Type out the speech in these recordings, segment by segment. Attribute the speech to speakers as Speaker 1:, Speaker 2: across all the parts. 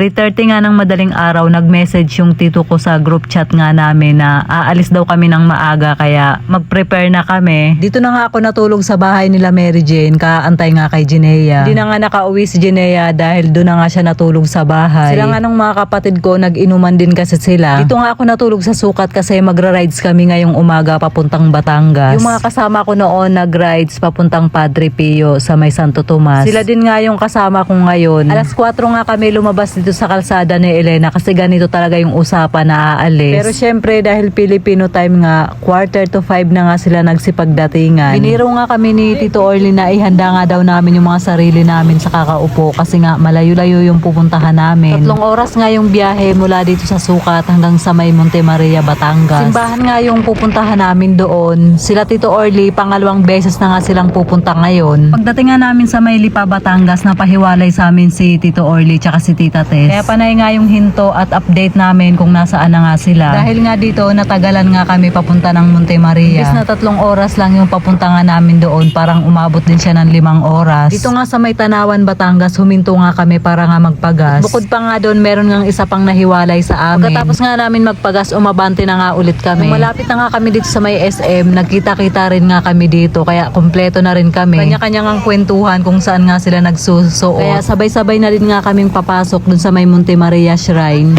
Speaker 1: 3:30 nga ng madaling araw, nag-message yung tito ko sa group chat nga namin na aalis daw kami ng maaga kaya mag-prepare na kami. Dito na nga ako natulog sa bahay nila Mary Jane, kaantay nga kay Jinea. Hindi na nga nakauwi si Jinea dahil doon na nga siya natulog sa bahay. Sila nga nung mga kapatid ko, nag-inuman din kasi sila. Dito nga ako natulog sa sukat kasi magra-rides kami ngayong umaga papuntang Batangas. Yung mga kasama ko noon nag-rides papuntang Padre Pio sa may Santo Tomas. Sila din nga yung kasama ko ngayon. Alas 4 nga kami lumabas dito sa kalsada ni Elena kasi ganito talaga yung usapan na aalis. Pero syempre dahil Filipino time nga, 4:45 na nga sila nagsipagdatingan. Biniro nga kami ni Tito Orly na ihanda nga daw namin yung mga sarili namin sa kakaupo kasi nga malayo-layo yung pupuntahan namin. 3 oras nga yung biyahe mula dito sa Sukat hanggang sa may Monte Maria, Batangas. Simbahan nga yung pupuntahan namin doon. Sila Tito Orly, pangalawang beses na nga silang pupunta ngayon. Pagdating nga namin sa may Lipa, Batangas, napahiwalay sa amin si Tito Orly tsaka si Tita Tess. Kaya panay nga yung hinto at update namin kung nasaan na nga sila. Dahil nga dito natagalan nga kami papunta ng Monte Maria. Imbis na 3 oras lang yung papunta nga namin doon, parang umabot din siya ng 5 oras. Dito nga sa may Tanawan, Batangas, huminto nga kami para nga magpagas. Bukod pa nga doon, meron nga isa pang nahiwalay sa amin. Pagkatapos nga namin magpagas, umabante na nga ulit kami. Kung malapit na nga kami dito sa may SM, nagkita-kita rin nga kami dito, kaya kompleto na rin kami. Kanya-kanya nga kwentuhan kung saan nga sila nagsusuot. Kaya sabay-sabay na rin nga kaming papasok dun sa may Monte Maria Shrine.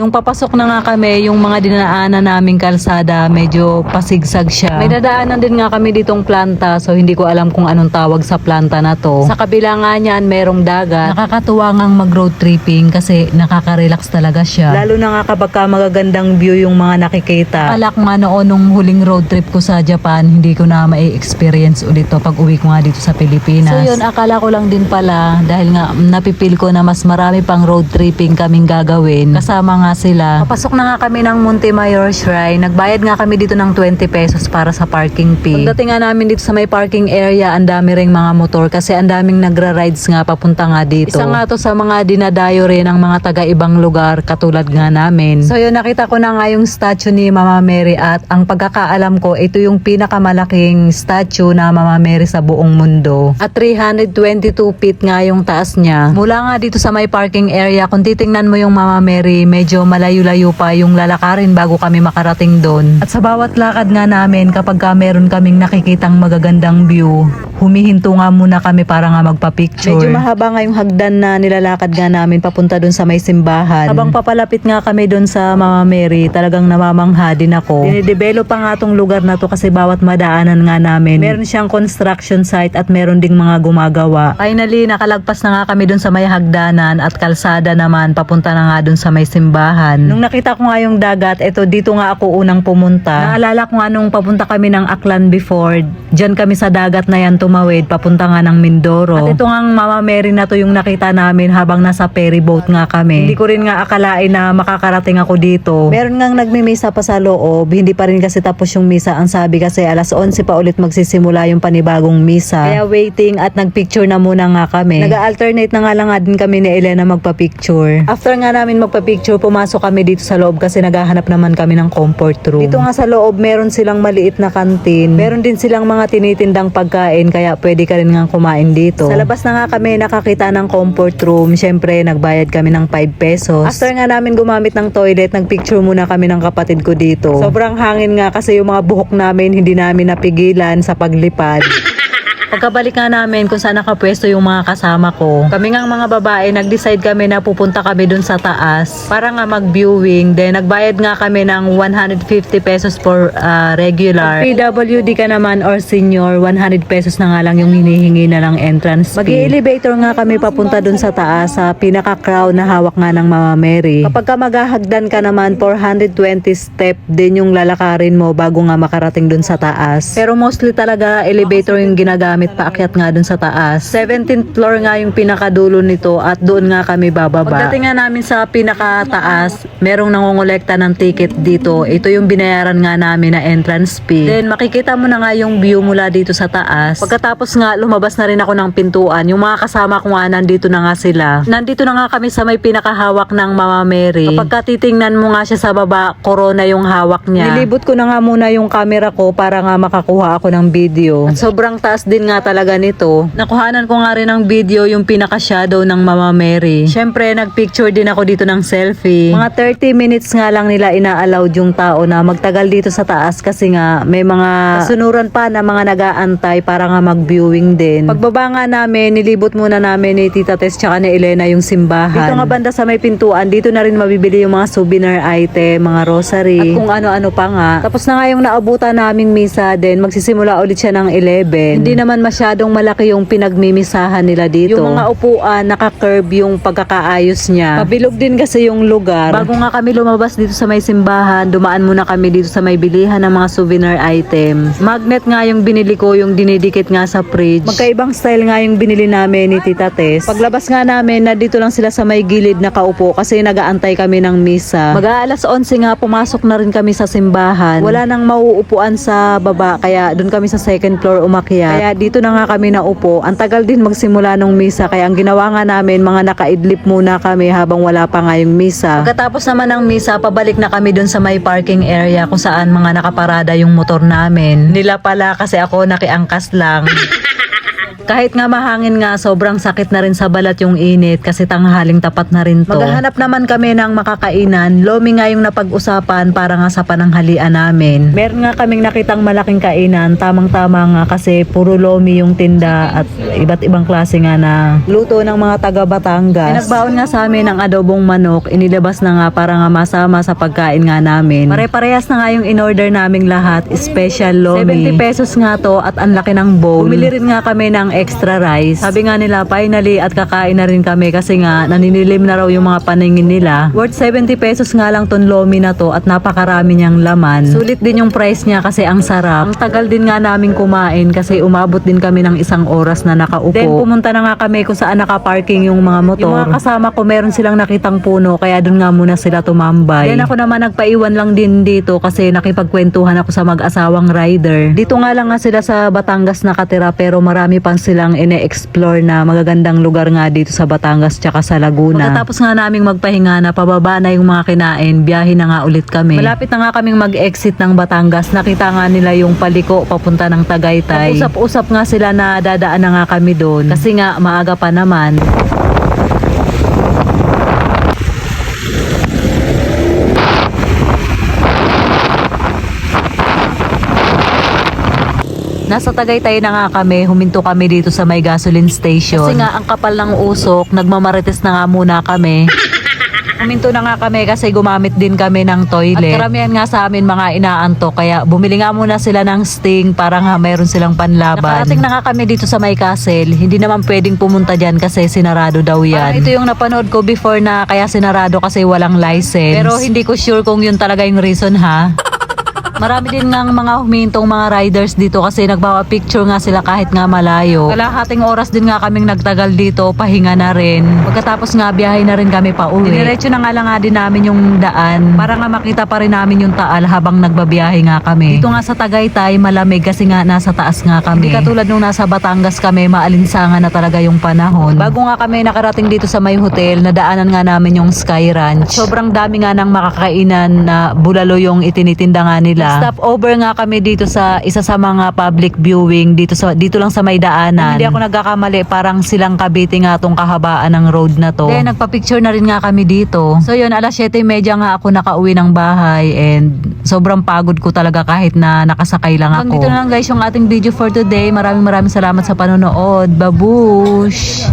Speaker 1: Nung papasok na nga kami, yung mga dinaanan naming kalsada, medyo pasigsag siya. May dadaanan din nga kami ditong planta, so hindi ko alam kung anong tawag sa planta na to. Sa kabila nga niyan, merong dagat. Nakakatuwa ngang mag-road tripping kasi nakaka-relax talaga siya. Lalo na nga kapag magagandang view yung mga nakikita. Alak nga noon nung huling road trip ko sa Japan, hindi ko na ma-experience ulit to pag uwi ko nga dito sa Pilipinas. So yun, akala ko lang din pala, dahil nga napipil ko na mas marami pang road tripping kaming gagawin. Kasama nga sila. Papasok na nga kami ng Monte Mayor Shrine. Nagbayad nga kami dito ng 20 pesos para sa parking fee. Pagdating nga namin dito sa may parking area, ang dami ring mga motor kasi ang daming nagra-rides nga papunta nga dito. Isa nga to sa mga dinadayo rin ng mga taga-ibang lugar katulad nga namin. So yun, nakita ko na nga yung statue ni Mama Mary at ang pagkakaalam ko, ito yung pinakamalaking statue na Mama Mary sa buong mundo. At 322 feet nga yung taas niya. Mula nga dito sa may parking area, kung titingnan mo yung Mama Mary, medyo malayo-layo pa yung lalakarin bago kami makarating doon. At sa bawat lakad nga namin, kapag meron kaming nakikitang magagandang view, humihinto nga muna kami para nga magpa-picture. Medyo mahaba nga yung hagdan na nilalakad nga namin papunta doon sa may simbahan. Habang papalapit nga kami doon sa Mama Mary, talagang namamangha din ako. Dinidevelop pa nga tong lugar na to kasi bawat madaanan nga namin, meron siyang construction site at meron ding mga gumagawa. Finally, nakalagpas na nga kami doon sa may hagdanan at kalsada naman, papunta na nga doon sa may simbahan. Nung nakita ko nga yung dagat, eto dito nga ako unang pumunta. Naalala ko nga nung papunta kami ng Aklan before, dyan kami sa dagat na yan tumawid, papunta nga ng Mindoro. At ito nga Mama Mary na to yung nakita namin habang nasa ferry boat nga kami. Hindi ko rin nga akalain na makakarating ako dito. Meron nga nagmimisa pa sa loob, hindi pa rin kasi tapos yung misa. Ang sabi kasi alas 11 pa ulit magsisimula yung panibagong misa. Kaya waiting at nagpicture na muna nga kami. Nag-alternate na nga lang nga din kami ni Elena magpa-picture. After nga namin magpa-picture, pumasok kami dito sa loob kasi naghahanap naman kami ng comfort room. Dito nga sa loob, meron silang maliit na kantin. Meron din silang mga tinitindang pagkain kaya pwede ka rin nga kumain dito. Sa labas na nga kami nakakita ng comfort room. Syempre, nagbayad kami ng 5 pesos. After nga namin gumamit ng toilet, nagpicture muna kami ng kapatid ko dito. Sobrang hangin nga kasi yung mga buhok namin hindi namin napigilan sa paglipad. Pagkabalik nga namin kung saan nakapwesto yung mga kasama ko, kami nga mga babae, nag-decide kami na pupunta kami dun sa taas para nga mag-viewing. Then nagbayad nga kami ng 150 pesos for regular. PWD ka naman or senior, 100 pesos na nga lang yung hinihingi na lang entrance fee. Mag-elevator nga kami papunta dun sa taas sa pinaka-crown na hawak nga ng Mama Mary. Kapag ka maghahagdan ka naman, 420 step din yung lalakarin mo bago nga makarating dun sa taas. Pero mostly talaga elevator yung ginagamit gamit paakyat nga dun sa taas. 17th floor nga yung pinakadulo nito at doon nga kami bababa. Pagdating nga namin sa pinakataas, merong nangongolekta ng ticket dito. Ito yung binayaran nga namin na entrance fee. Then makikita mo na nga yung view mula dito sa taas. Pagkatapos nga lumabas na rin ako ng pintuan. Yung mga kasama ko nga nandito na nga sila. Nandito na nga kami sa may pinakahawak ng Mama Mary. Kapag titingnan mo nga siya sa baba, corona yung hawak niya. Nilibot ko na nga muna yung camera ko para nga makakuha ako ng video. At sobrang taas din nga talaga nito. Nakuhanan ko nga rin ng video yung pinaka-shadow ng Mama Mary. Syempre, nagpicture din ako dito ng selfie. Mga 30 minutes nga lang nila ina-allowed yung tao na magtagal dito sa taas kasi nga may mga sunuran pa na mga nag-aantay para nga mag-viewing din. Pagbaba nga namin, nilibot muna namin ni Tita Tess tsaka ni Elena yung simbahan. Dito nga banda sa may pintuan, dito na rin mabibili yung mga souvenir item, mga rosary, at kung ano-ano pa nga. Tapos na nga yung naabutan naming misa din, magsisimula ulit siya ng 11. Hindi naman masyadong malaki yung pinagmimisahan nila dito. Yung mga upuan, naka-curve yung pagkakaayos niya. Pabilog din kasi yung lugar. Bago nga kami lumabas dito sa may simbahan, dumaan muna kami dito sa may bilihan ng mga souvenir item. Magnet nga yung binili ko, yung dinidikit nga sa fridge. Magkaibang style nga yung binili namin ni Tita Tess. Paglabas nga namin, nandito lang sila sa may gilid na kaupo kasi nagaantay kami ng misa. Mag-aalas 11 nga, pumasok na rin kami sa simbahan. Wala nang mauupuan sa baba, kaya doon kami sa second floor umakyat. Kaya dito na nga kami naupo. Ang tagal din magsimula ng misa, kaya ang ginawa nga namin, mga nakaidlip muna kami habang wala pa nga yung misa. Pagkatapos naman ng misa, pabalik na kami doon sa may parking area kung saan mga nakaparada yung motor namin. Nila pala kasi ako nakiangkas lang. Kahit nga mahangin nga, sobrang sakit na rin sa balat yung init kasi tanghaling tapat na rin to. Maghahanap naman kami ng makakainan. Lomi nga yung napag-usapan para nga sa pananghalian namin. Meron nga kaming nakitang malaking kainan. Tamang-tama nga kasi puro lomi yung tinda at iba't ibang klase nga na luto ng mga taga Batangas. Pinagbaon nga sa amin ang adobong manok. Inilabas na nga para nga masama sa pagkain nga namin. Pare-parehas na nga yung in-order naming lahat. Special lomi. 70 pesos nga to at ang laki ng bowl. Bumili rin nga kami ng extra rice. Sabi nga nila, finally at kakain na rin kami kasi nga naninilim na raw yung mga paningin nila. Worth 70 pesos nga lang ton lomi na to at napakarami niyang laman. Sulit din yung price niya kasi ang sarap. Ang tagal din nga namin kumain kasi umabot din kami ng 1 oras na nakaupo. Then pumunta na nga kami kung saan nakaparking yung mga motor. Yung mga kasama ko meron silang nakitang puno kaya dun nga muna sila tumambay. Then ako naman nagpaiwan lang din dito kasi nakipagkwentuhan ako sa mag-asawang rider. Dito nga lang nga sila sa Batangas nakatira pero marami pang silang ine-explore na magagandang lugar nga dito sa Batangas tsaka sa Laguna. Pagkatapos nga naming magpahinga na pababa na yung mga kinain, biyahe na nga ulit kami. Malapit na nga kaming mag-exit ng Batangas. Nakita nga nila yung paliko papunta ng Tagaytay. Usap-usap nga sila na dadaan na nga kami doon kasi nga maaga pa naman. Nasa Tagaytay na nga kami, huminto kami dito sa may gasoline station. Kasi nga ang kapal ng usok, nagmamarites na nga muna kami. Huminto na nga kami kasi gumamit din kami ng toilet. At karamihan nga sa amin mga inaantok kaya bumili nga muna sila ng Sting para nga mayroon silang panlaban. Nakarating na nga kami dito sa may castle. Hindi naman pwedeng pumunta dyan kasi sinarado daw yan. Parang ito yung napanood ko before na kaya sinarado kasi walang license. Pero hindi ko sure kung yun talaga yung reason ha. Marami din nga mga humintong mga riders dito kasi nagpapapicture nga sila kahit nga malayo. Kalahating oras din nga kaming nagtagal dito, pahinga na rin. Pagkatapos nga biyahe na rin kami pa uwi. Diniretso na nga lang nga din namin yung daan para nga makita pa rin namin yung Taal habang nagbabiyahe nga kami. Dito nga sa Tagaytay malamig kasi nga nasa taas nga kami. Hindi katulad nung nasa Batangas kami, maalinsangan na talaga yung panahon. Bago nga kami nakarating dito sa may hotel, nadaanan nga namin yung Sky Ranch. Sobrang dami nga ng makakainan na bulalo yung itinitinda nga nila. Stop over nga kami dito sa isa sa mga public viewing dito lang sa may daanan. Hindi ako nagkakamali, parang Silang Cavite nga tong kahabaan ng road na to. Then nagpa-picture na rin nga kami dito. So yun, alas 7:30 nga ako nakauwi ng bahay and sobrang pagod ko talaga kahit na nakasakay lang ako. Dito na lang guys yung ating video for today. Maraming salamat sa panonood. Babush!